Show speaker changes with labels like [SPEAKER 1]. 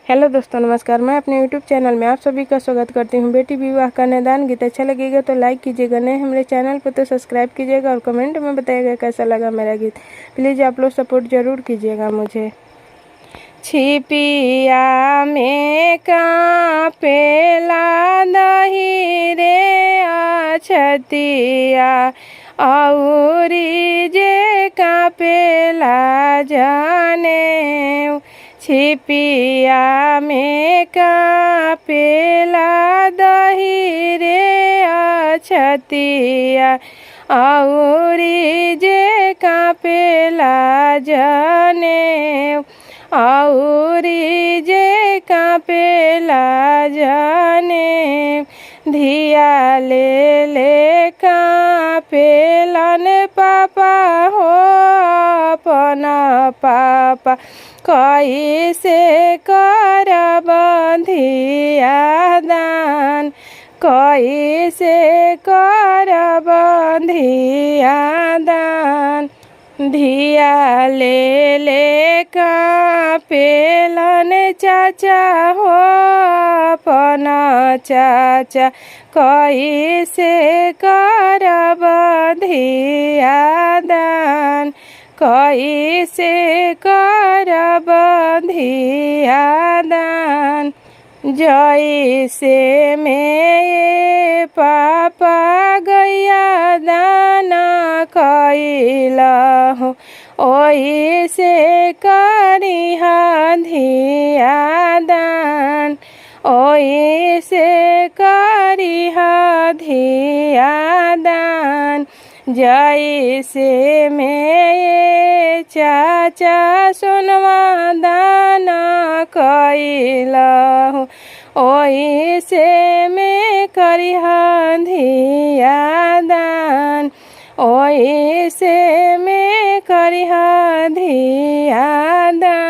[SPEAKER 1] Hello दोस्तों, नमस्कार। मैं अपने यूट्यूब चैनल में आप सभी का स्वागत करती हूं। बेटी विवाह कन्यादान गीत अच्छा लगेगा तो लाइक कीजिएगा, नए हमारे चैनल पर तो सब्सक्राइब कीजिएगा और कमेंट में बताइएगा कैसा लगा मेरा गीत। प्लीज़ आप लोग सपोर्ट ज़रूर कीजिएगा मुझे। छिपिया में कांपेला दही रे अछतिया औरी जे कांपेला जाने। छिपिया में कांपेला दही रे अछतिया औरी जे कांपेला जाने। औरी जे कांपेला जाने। धिया ले कांपेलन पापा हो अपना पापा कैसे करब धिया दान। कैसे करब धिया दान। धिया ले कांपेलन चाचा हो अपना चाचा कैसे करब धिया दान। कैसे करब धिया दान। जैसे में पापा गैया दाना कैलहु ओइसे करिहा धिया दान। ओइसे करिहा धिया दान। जैसे में चाचा सोनवा दाना कैलहु ओइसे में करिहा धिया दान। ओइसे में करिहा धिया दान।